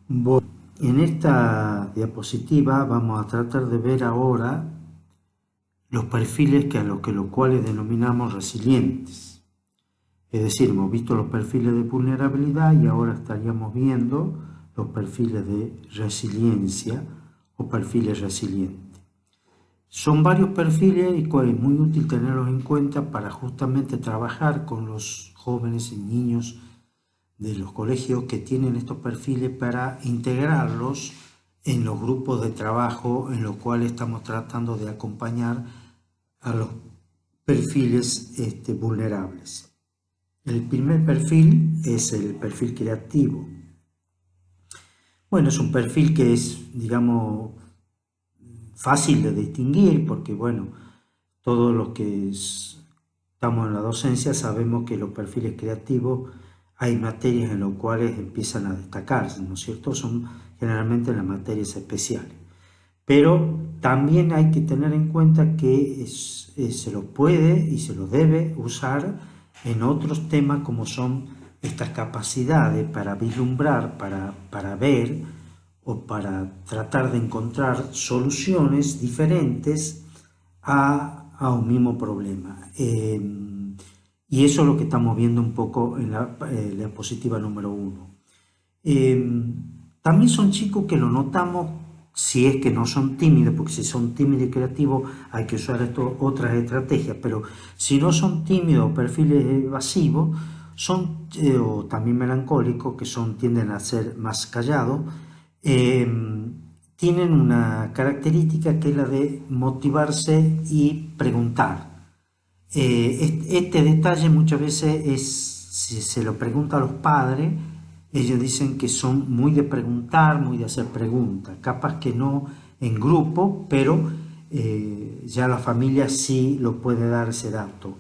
Bueno, en esta diapositiva vamos a tratar de ver ahora los perfiles a los cuales denominamos resilientes. Es decir, hemos visto los perfiles de vulnerabilidad y ahora estaríamos viendo los perfiles de resiliencia o perfiles resilientes. Son varios perfiles y es muy útil tenerlos en cuenta para justamente trabajar con los jóvenes y niños de los colegios que tienen estos perfiles para integrarlos en los grupos de trabajo en los cuales estamos tratando de acompañar a los perfiles vulnerables. El primer perfil es el perfil creativo. Bueno, es un perfil que es, digamos, fácil de distinguir porque, bueno, todos los que estamos en la docencia sabemos que los perfiles creativos hay materias en las cuales empiezan a destacarse, ¿no es cierto? Son generalmente las materias especiales. Pero también hay que tener en cuenta que se lo puede y se lo debe usar en otros temas como son estas capacidades para vislumbrar, para ver o para tratar de encontrar soluciones diferentes a un mismo problema. Y eso es lo que estamos viendo un poco en la diapositiva número 1. También son chicos que lo notamos si es que no son tímidos, porque si son tímidos y creativos hay que usar otras estrategias, pero si no son tímidos o perfiles evasivos, son, o también melancólicos, que tienden a ser más callados, tienen una característica que es la de motivarse y preguntar. Este detalle muchas veces si se lo pregunta a los padres, ellos dicen que son muy de preguntar, muy de hacer preguntas, capaz que no en grupo, pero ya la familia sí lo puede dar ese dato.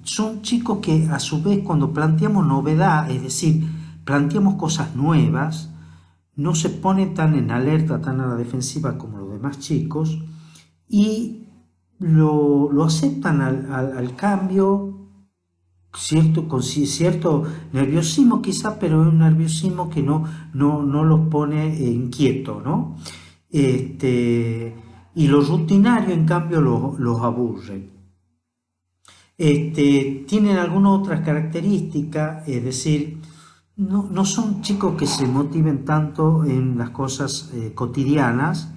Son chicos que a su vez cuando planteamos novedad, es decir, planteamos cosas nuevas, no se ponen tan en alerta, tan a la defensiva como los demás chicos y lo aceptan al cambio, con cierto nerviosismo quizá, pero es un nerviosismo que no los pone inquietos, ¿no? Y lo rutinario en cambio los aburre. Tienen algunas otras características, es decir, no son chicos que se motiven tanto en las cosas cotidianas,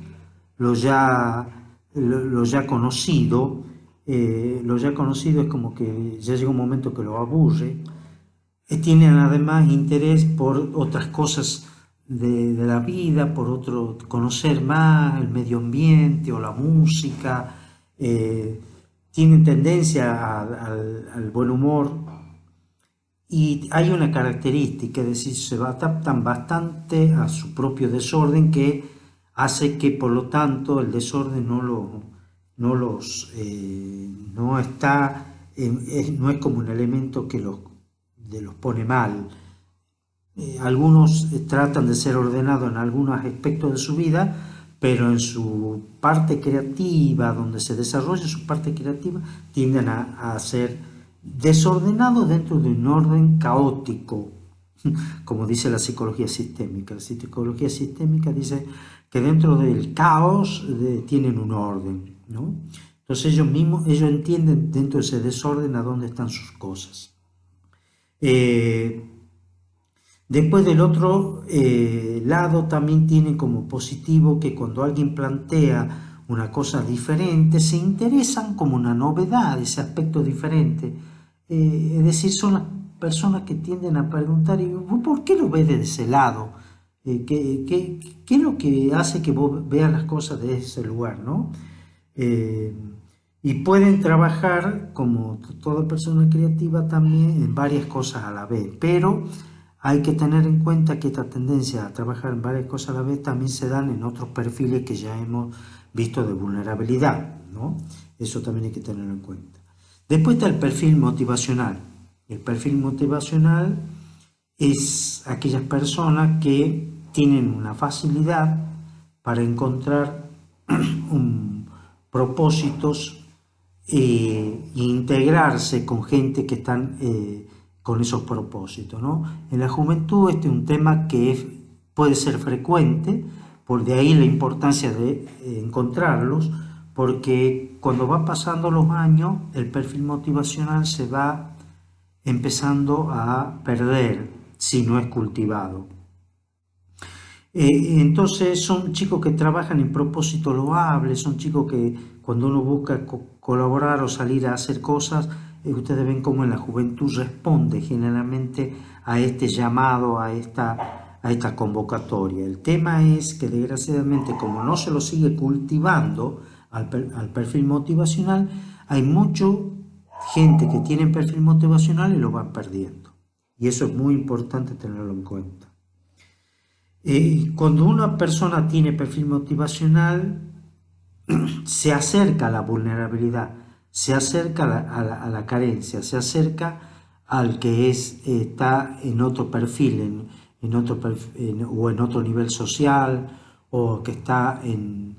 lo ya, lo ya conocido, lo ya conocido es como que ya llega un momento que lo aburre. Tienen además interés por otras cosas de la vida, por conocer más el medio ambiente o la música, tienen tendencia al buen humor y hay una característica, es decir, se adaptan bastante a su propio desorden que hace que por lo tanto el desorden no está, no es como un elemento que los pone mal. Algunos tratan de ser ordenados en algunos aspectos de su vida, pero en su parte creativa, donde se desarrolla su parte creativa, tienden a ser desordenados dentro de un orden caótico, como dice la psicología sistémica. La psicología sistémica dice que dentro del caos tienen un orden, ¿no? Entonces ellos entienden dentro de ese desorden a dónde están sus cosas. Después del otro lado también tienen como positivo que cuando alguien plantea una cosa diferente se interesan como una novedad, ese aspecto diferente. Es decir, son las personas que tienden a preguntar, ¿por qué lo ves de ese lado? ¿Qué es lo que hace que vos veas las cosas de ese lugar, ¿no? Y pueden trabajar, como toda persona creativa, también en varias cosas a la vez, pero hay que tener en cuenta que esta tendencia a trabajar en varias cosas a la vez también se dan en otros perfiles que ya hemos visto de vulnerabilidad, ¿no? Eso también hay que tenerlo en cuenta. Después está el perfil motivacional. El perfil motivacional es aquellas personas que tienen una facilidad para encontrar propósitos e integrarse con gente que están con esos propósitos, ¿no? En la juventud este es un tema que puede ser frecuente, por de ahí la importancia de encontrarlos, porque cuando van pasando los años el perfil motivacional se va empezando a perder si no es cultivado. Entonces son chicos que trabajan en propósitos loables, son chicos que cuando uno busca colaborar o salir a hacer cosas, ustedes ven cómo en la juventud responde generalmente a este llamado, a esta convocatoria. El tema es que desgraciadamente como no se lo sigue cultivando al perfil motivacional, hay mucha gente que tiene perfil motivacional y lo van perdiendo. Y eso es muy importante tenerlo en cuenta. Cuando una persona tiene perfil motivacional, se acerca a la vulnerabilidad, se acerca a la carencia, se acerca al que está en otro perfil, o en otro nivel social, o que está en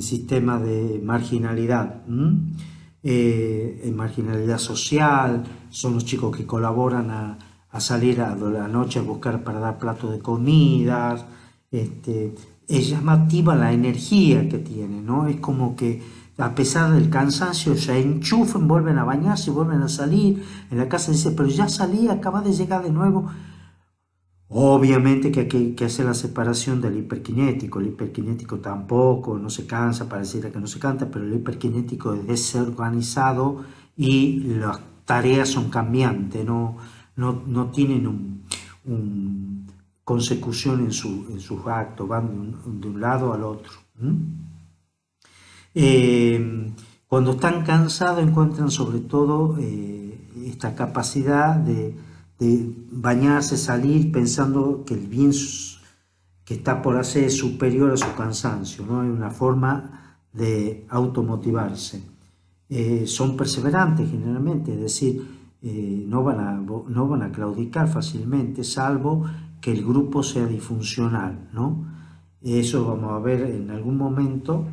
sistema de marginalidad. En marginalidad social, son los chicos que colaboran a salir a la noche a buscar para dar platos de comidas. Es llamativa la energía que tiene, ¿no? Es como que a pesar del cansancio se enchufan, vuelven a bañarse, vuelven a salir. En la casa dice, pero ya salí, acaba de llegar de nuevo. Obviamente que hay que hacer la separación del hiperkinético. El hiperkinético tampoco, no se cansa, pareciera que no se canta, pero el hiperkinético es desorganizado y las tareas son cambiantes, no tienen un consecución en sus actos, van de un lado al otro. Cuando están cansados encuentran sobre todo esta capacidad de bañarse, salir pensando que el bien que está por hacer es superior a su cansancio, ¿no? Es una forma de automotivarse. Son perseverantes generalmente, es decir, no van a claudicar fácilmente, salvo que el grupo sea disfuncional, ¿no? Eso vamos a ver en algún momento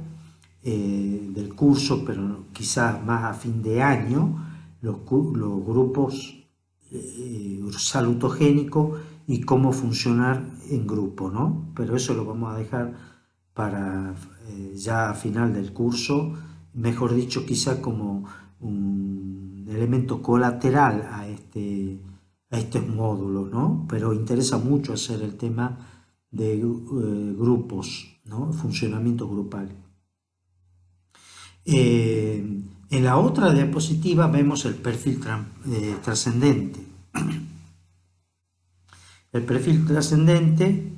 del curso, pero quizás más a fin de año, los grupos salutogénicos y cómo funcionar en grupo, ¿no? Pero eso lo vamos a dejar para ya a final del curso, mejor dicho, quizá como un elemento colateral a estos módulos, ¿no? Pero interesa mucho hacer el tema de grupos, ¿no? Funcionamiento grupal. En la otra diapositiva vemos el perfil trascendente. El perfil trascendente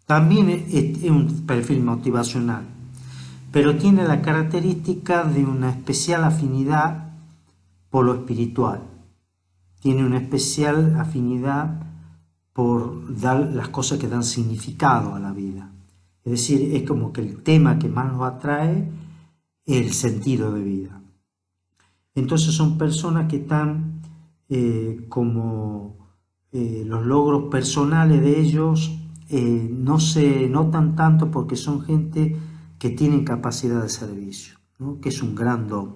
también es un perfil motivacional, pero tiene la característica de una especial afinidad por lo espiritual. Tiene una especial afinidad por dar las cosas que dan significado a la vida. Es decir, es como que el tema que más nos atrae es el sentido de vida. Entonces son personas que están los logros personales de ellos no se notan tanto porque son gente que tienen capacidad de servicio, ¿no? Que es un gran don.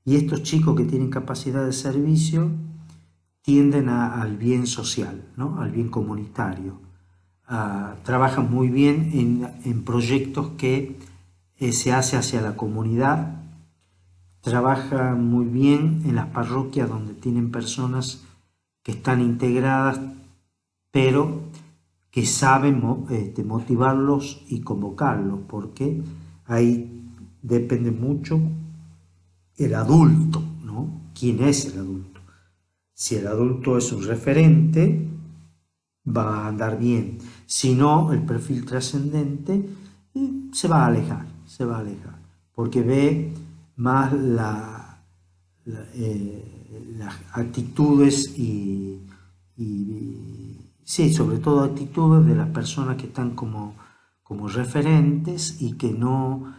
Y estos chicos que tienen capacidad de servicio tienden al bien social, ¿no? Al bien comunitario. Trabajan muy bien en proyectos que se hace hacia la comunidad. Trabajan muy bien en las parroquias donde tienen personas que están integradas, pero que saben motivarlos y convocarlos, porque ahí depende mucho el adulto, ¿no? ¿Quién es el adulto? Si el adulto es un referente, va a andar bien. Si no, el perfil trascendente se va a alejar, porque ve más las actitudes sí, sobre todo actitudes de las personas que están como referentes y que no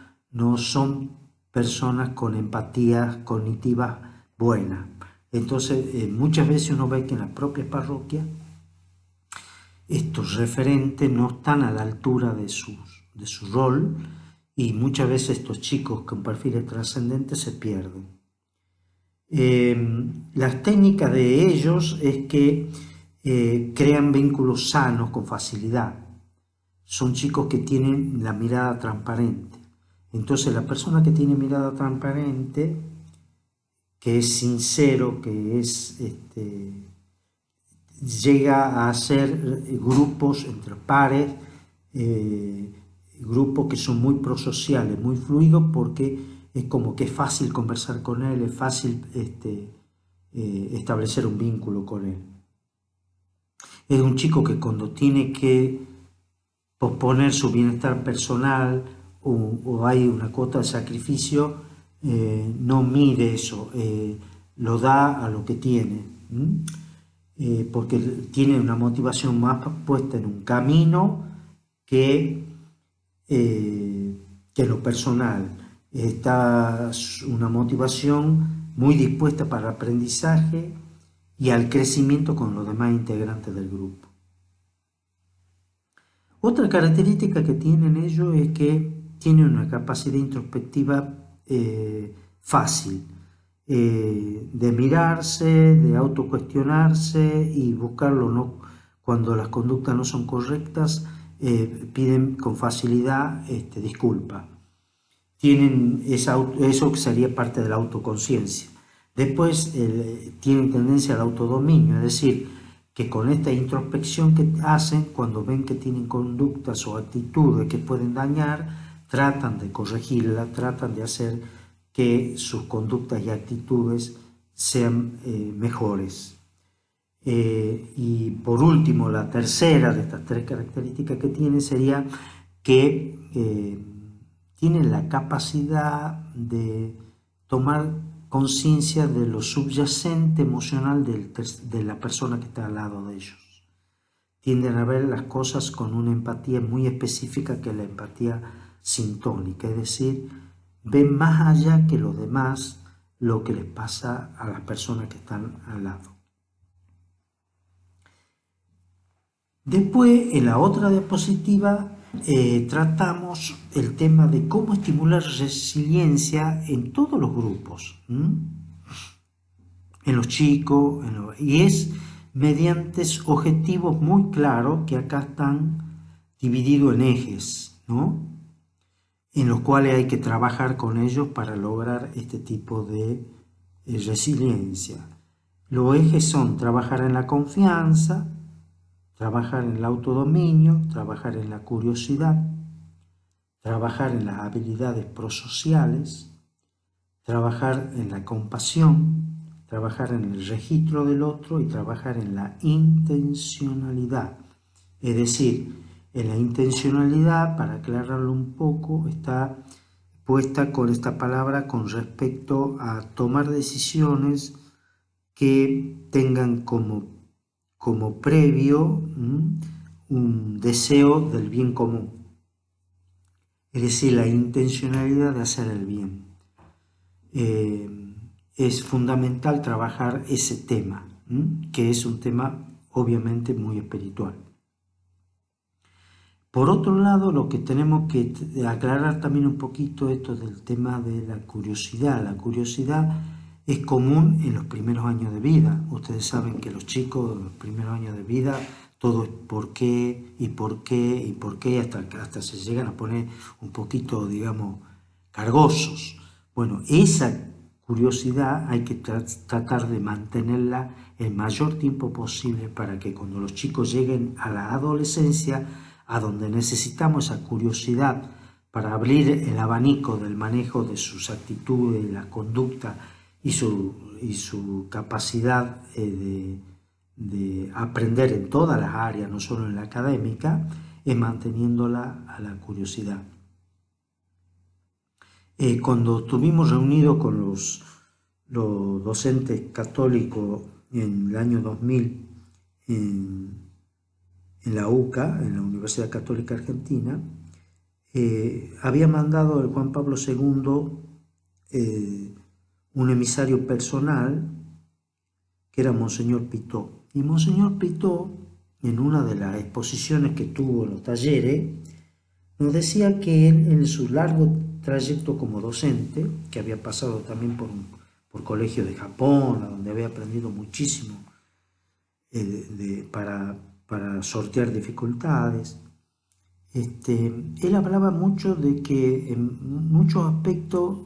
son personas con empatías cognitivas buenas. Entonces, muchas veces uno ve que en las propias parroquias estos referentes no están a la altura de su rol y muchas veces estos chicos con perfiles trascendentes se pierden. Las técnicas de ellos es que crean vínculos sanos con facilidad. Son chicos que tienen la mirada transparente. Entonces la persona que tiene mirada transparente, que es sincero, que es llega a hacer grupos entre pares, grupos que son muy prosociales, muy fluidos, porque es como que es fácil conversar con él, es fácil establecer un vínculo con él. Es un chico que cuando tiene que posponer su bienestar personal o hay una cuota de sacrificio, no mide eso, lo da a lo que tiene, porque tiene una motivación más puesta en un camino que lo personal. Está una motivación muy dispuesta para el aprendizaje y al crecimiento con los demás integrantes del grupo. Otra característica que tienen ellos es que tienen una capacidad introspectiva fácil, de mirarse, de autocuestionarse y buscarlo, ¿no? Cuando las conductas no son correctas, piden con facilidad disculpa. Tienen eso que sería parte de la autoconciencia. Después tienen tendencia al autodominio, es decir, que con esta introspección que hacen, cuando ven que tienen conductas o actitudes que pueden dañar, tratan de corregirla, tratan de hacer que sus conductas y actitudes sean mejores. Y por último, la tercera de estas tres características que tienen sería que tienen la capacidad de tomar conciencia de lo subyacente emocional de la persona que está al lado de ellos. Tienden a ver las cosas con una empatía muy específica, que es la empatía sintónica, es decir, ven más allá que los demás lo que les pasa a las personas que están al lado. Después, en la otra diapositiva, tratamos el tema de cómo estimular resiliencia en todos los grupos, en los chicos, y es mediante objetivos muy claros que acá están divididos en ejes, ¿no? En los cuales hay que trabajar con ellos para lograr este tipo de resiliencia. Los ejes son trabajar en la confianza, trabajar en el autodominio, trabajar en la curiosidad, trabajar en las habilidades prosociales, trabajar en la compasión, trabajar en el registro del otro y trabajar en la intencionalidad. Es decir, en la intencionalidad, para aclararlo un poco, está puesta con esta palabra con respecto a tomar decisiones que tengan como previo un deseo del bien común, es decir, la intencionalidad de hacer el bien. Es fundamental trabajar ese tema, que es un tema obviamente muy espiritual. Por otro lado, lo que tenemos que aclarar también un poquito esto del tema de la curiosidad. La curiosidad es común en los primeros años de vida. Ustedes saben que los chicos en los primeros años de vida todo es por qué y por qué y por qué, hasta se llegan a poner un poquito, digamos, cargosos. Bueno, esa curiosidad hay que tratar de mantenerla el mayor tiempo posible para que cuando los chicos lleguen a la adolescencia, a donde necesitamos esa curiosidad para abrir el abanico del manejo de sus actitudes, la conducta y su capacidad de aprender en todas las áreas, no solo en la académica, es manteniéndola a la curiosidad. Cuando estuvimos reunidos con los docentes católicos en el año 2000 en la UCA, en la Universidad Católica Argentina, había mandado el Juan Pablo II un emisario personal que era Monseñor Pitó. Y Monseñor Pitó, en una de las exposiciones que tuvo en los talleres, nos decía que él, en su largo trayecto como docente, que había pasado también por por colegios de Japón, a donde había aprendido muchísimo para sortear dificultades. Él hablaba mucho de que en muchos aspectos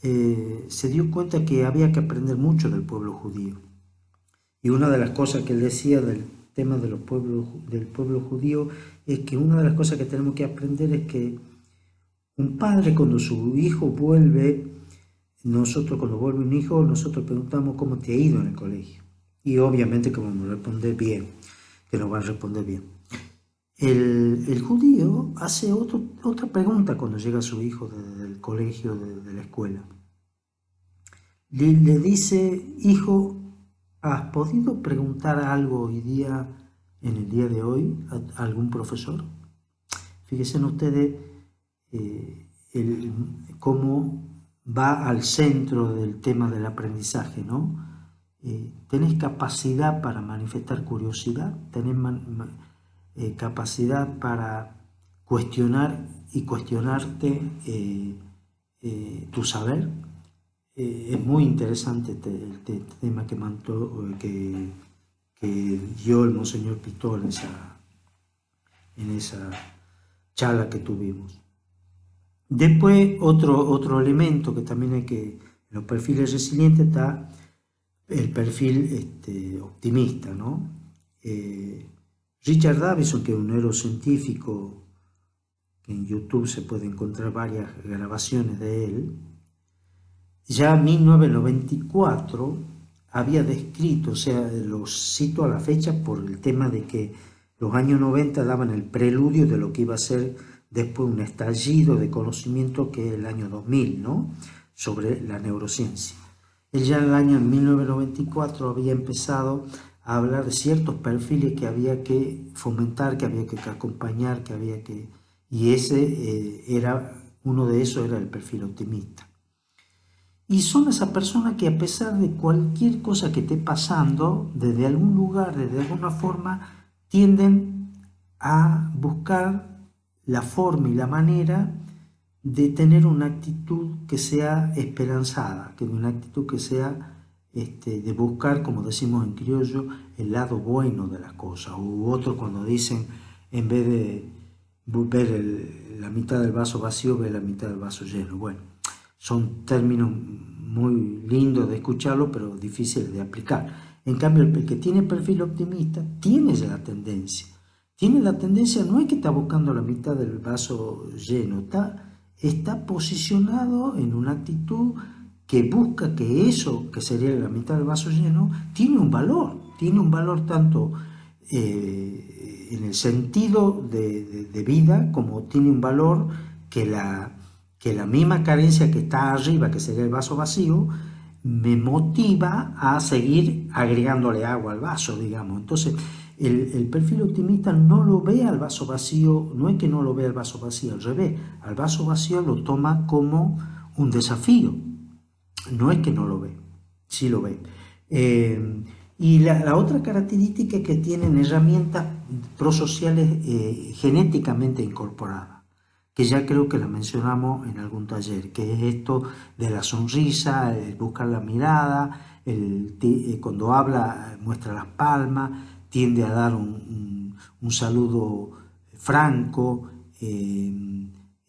se dio cuenta que había que aprender mucho del pueblo judío. Y una de las cosas que él decía del tema del pueblo judío es que una de las cosas que tenemos que aprender es que un padre cuando su hijo vuelve, cuando vuelve un hijo, nosotros preguntamos cómo te ha ido en el colegio. Y obviamente que vamos a responder bien, que nos van a responder bien. El judío hace otra pregunta cuando llega su hijo del colegio, de la escuela. Le dice, hijo, ¿has podido preguntar algo hoy día, en el día de hoy, a algún profesor? Fíjense ustedes cómo va al centro del tema del aprendizaje, ¿no? ¿Tenés capacidad para manifestar curiosidad? ¿Tenés capacidad para cuestionar y cuestionarte tu saber? Es muy interesante este tema que dio el Monseñor Pitó en esa charla que tuvimos. Después, otro elemento que también hay que, en los perfiles resilientes está el perfil optimista, ¿no? Richard Davidson, que es un neurocientífico, que en YouTube se puede encontrar varias grabaciones de él, ya en 1994 había descrito, o sea, lo cito a la fecha por el tema de que los años 90 daban el preludio de lo que iba a ser después un estallido de conocimiento que es el año 2000, ¿no? Sobre la neurociencia. Él ya en el año 1994 había empezado a hablar de ciertos perfiles que había que fomentar, que había que acompañar, y uno de esos era el perfil optimista. Y son esas personas que a pesar de cualquier cosa que esté pasando, desde algún lugar, desde alguna forma, tienden a buscar la forma y la manera de tener una actitud que sea esperanzada, que una actitud que sea de buscar, como decimos en criollo, el lado bueno de las cosas. U otros cuando dicen, en vez de ver la mitad del vaso vacío, ver la mitad del vaso lleno. Bueno, son términos muy lindos de escucharlo, pero difíciles de aplicar. En cambio, el que tiene perfil optimista tiene la tendencia. No es que está buscando la mitad del vaso lleno, está posicionado en una actitud que busca que eso, que sería la mitad del vaso lleno, tiene un valor tanto en el sentido de vida, como tiene un valor que la misma carencia que está arriba, que sería el vaso vacío, me motiva a seguir agregándole agua al vaso, digamos. Entonces, el perfil optimista no lo ve al vaso vacío, no es que no lo vea al vaso vacío, al revés, al vaso vacío lo toma como un desafío, no es que no lo ve, sí lo ve. Y la otra característica es que tienen herramientas prosociales genéticamente incorporadas, que ya creo que la mencionamos en algún taller, que es esto de la sonrisa, el buscar la mirada, cuando habla muestra las palmas, tiende a dar un saludo franco,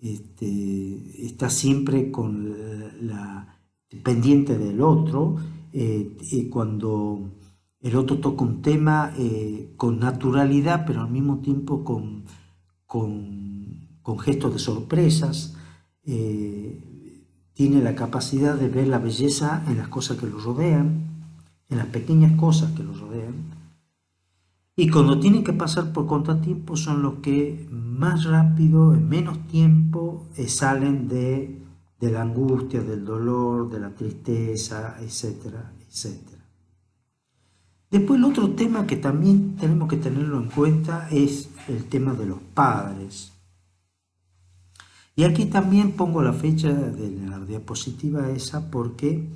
está siempre con pendiente del otro, cuando el otro toca un tema con naturalidad, pero al mismo tiempo con gestos de sorpresas, tiene la capacidad de ver la belleza en las cosas que lo rodean, en las pequeñas cosas que lo rodean, y cuando tienen que pasar por contratiempos son los que más rápido, en menos tiempo, salen de la angustia, del dolor, de la tristeza, etcétera, etcétera. Después el otro tema que también tenemos que tenerlo en cuenta es el tema de los padres. Y aquí también pongo la fecha de la diapositiva esa porque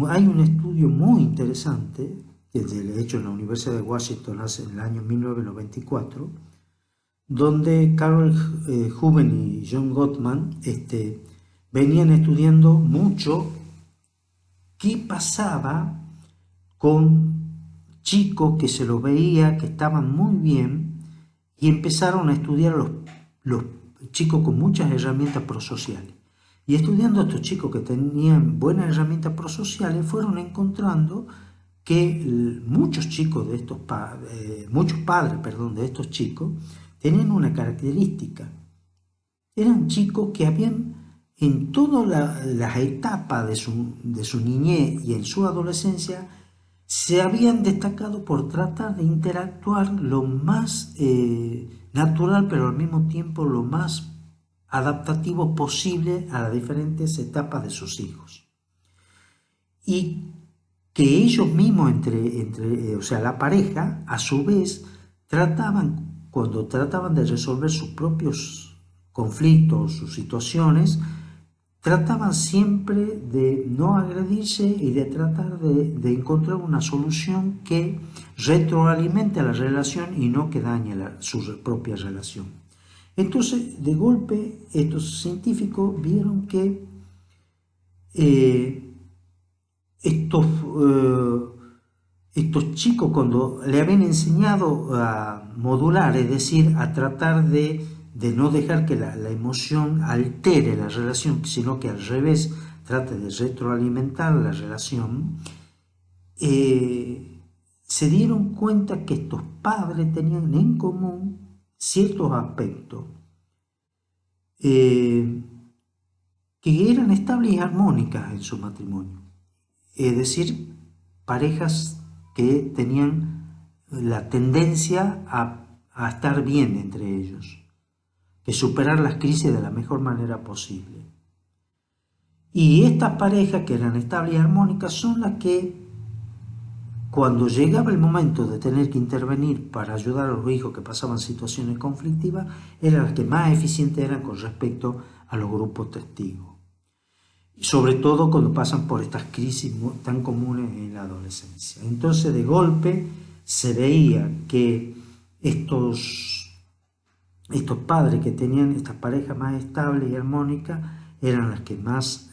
hay un estudio muy interesante, que de hecho en la Universidad de Washington hace en el año 1994, donde Carol Hubben y John Gottman venían estudiando mucho qué pasaba con chicos que se los veía que estaban muy bien y empezaron a estudiar los chicos con muchas herramientas prosociales. Y estudiando a estos chicos que tenían buenas herramientas prosociales, fueron encontrando que muchos chicos de estos muchos padres, perdón, de estos chicos tenían una característica. Eran chicos que habían en todas las etapas de su niñez y en su adolescencia se habían destacado por tratar de interactuar lo más natural, pero al mismo tiempo lo más adaptativo posible a las diferentes etapas de sus hijos. Y que ellos mismos, o sea, la pareja, a su vez, cuando trataban de resolver sus propios conflictos, sus situaciones, trataban siempre de no agredirse y de tratar de encontrar una solución que retroalimente a la relación y no que dañe su propia relación. Entonces, de golpe, estos científicos vieron que estos chicos, cuando le habían enseñado a modular, es decir, a tratar de no dejar que la emoción altere la relación, sino que al revés trate de retroalimentar la relación, se dieron cuenta que estos padres tenían en común ciertos aspectos que eran estables y armónicas en su matrimonio. Es decir, parejas que tenían la tendencia a estar bien entre ellos, que superar las crisis de la mejor manera posible. Y estas parejas que eran estables y armónicas son las que, cuando llegaba el momento de tener que intervenir para ayudar a los hijos que pasaban situaciones conflictivas, eran las que más eficientes eran con respecto a los grupos testigos. Sobre todo cuando pasan por estas crisis tan comunes en la adolescencia. Entonces, de golpe, se veía que estos padres que tenían estas parejas más estables y armónicas eran las que más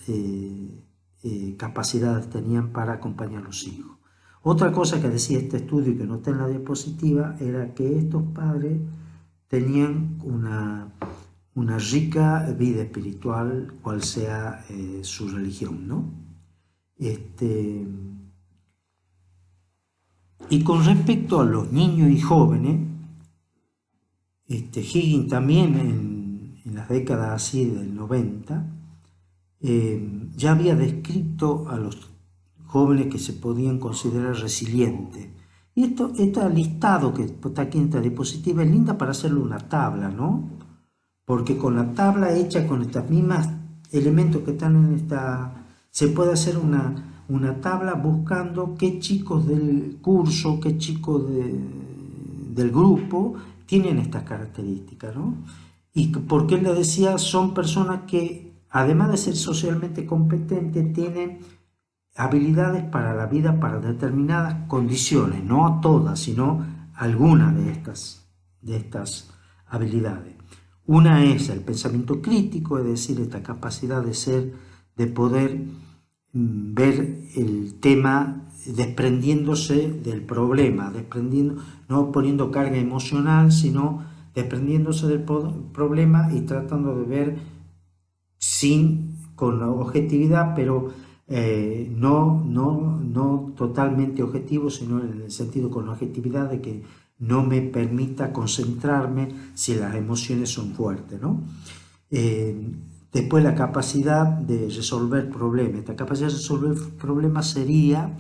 capacidades tenían para acompañar a los hijos. Otra cosa que decía este estudio y que no está en la diapositiva era que estos padres tenían una rica vida espiritual, cual sea su religión, ¿no? Y con respecto a los niños y jóvenes, Higgins también en las décadas así del 90 ya había descrito a los jóvenes que se podían considerar resilientes. Y este listado que está aquí en esta diapositiva es linda para hacerle una tabla, ¿no? Porque con la tabla hecha con estas mismas elementos que están en esta, se puede hacer una tabla buscando qué chicos del curso, qué chicos del grupo tienen estas características, ¿no? Y porque él le decía, son personas que, además de ser socialmente competentes, tienen habilidades para la vida, para determinadas condiciones, no a todas, sino algunas de estas habilidades. Una es el pensamiento crítico, es decir, esta capacidad de poder ver el tema desprendiéndose del problema, no poniendo carga emocional, sino desprendiéndose del problema y tratando de ver con la objetividad, pero no totalmente objetivo, sino en el sentido con la objetividad de que no me permita concentrarme si las emociones son fuertes, ¿no? Después la capacidad de resolver problemas. Esta capacidad de resolver problemas sería,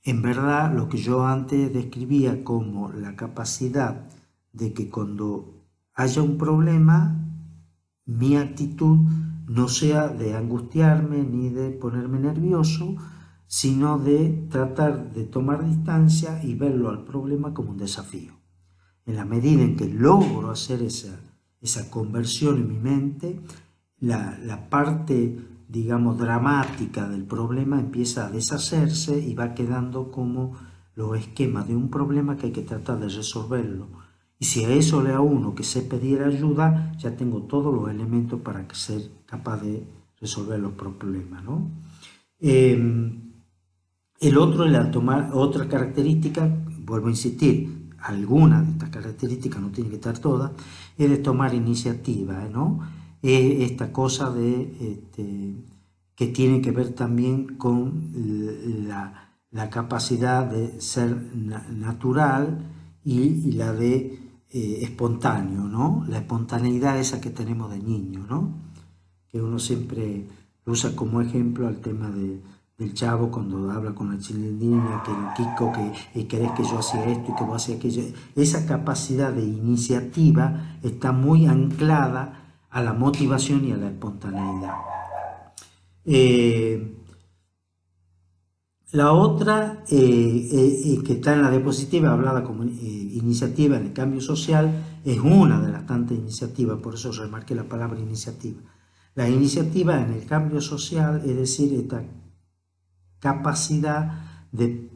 en verdad, lo que yo antes describía como la capacidad de que cuando haya un problema, mi actitud no sea de angustiarme ni de ponerme nervioso, sino de tratar de tomar distancia y verlo al problema como un desafío. En la medida en que logro hacer esa conversión en mi mente, la parte, digamos, dramática del problema empieza a deshacerse y va quedando como los esquemas de un problema que hay que tratar de resolverlo. Y si a eso le uno que sé pedir ayuda, ya tengo todos los elementos para ser capaz de resolver los problemas, ¿no? El otro es tomar otra característica, vuelvo a insistir, algunas de estas características, no tienen que estar todas, es de tomar iniciativa, ¿no? Esta cosa que tiene que ver también con la capacidad de ser natural y la de espontáneo, ¿no? La espontaneidad esa que tenemos de niño, ¿no? Que uno siempre usa como ejemplo al tema del Chavo cuando habla con la chilindrina, que el Kiko, que querés que yo hacía esto y que vos hacías aquello. Esa capacidad de iniciativa está muy anclada a la motivación y a la espontaneidad. La otra, que está en la diapositiva, hablada como iniciativa en el cambio social, es una de las tantas iniciativas, por eso remarqué la palabra iniciativa. La iniciativa en el cambio social, es decir, esta capacidad de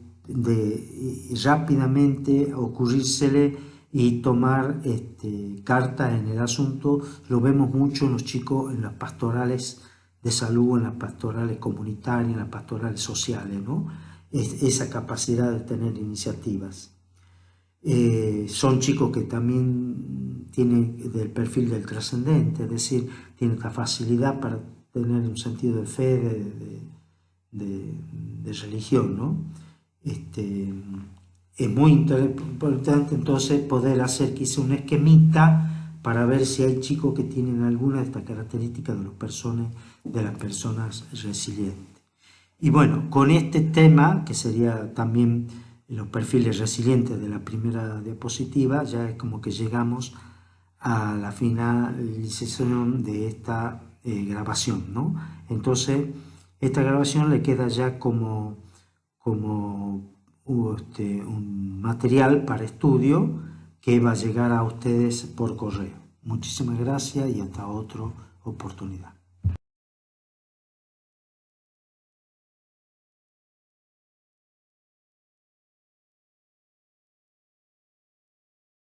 rápidamente ocurrírsele y tomar cartas en el asunto, lo vemos mucho en los chicos en las pastorales de salud, en las pastorales comunitarias, en las pastorales sociales, ¿no? Esa capacidad de tener iniciativas. Son chicos que también tienen del perfil del trascendente, es decir, tienen esta facilidad para tener un sentido de fe, de religión, ¿no? Es muy importante entonces poder hacer quizá un esquemita para ver si hay chicos que tienen alguna de estas características de las personas resilientes. Y bueno, con este tema, que sería también los perfiles resilientes de la primera diapositiva, ya es como que llegamos a la finalización de esta grabación, ¿no? Entonces, esta grabación le queda ya como un material para estudio que va a llegar a ustedes por correo. Muchísimas gracias y hasta otra oportunidad.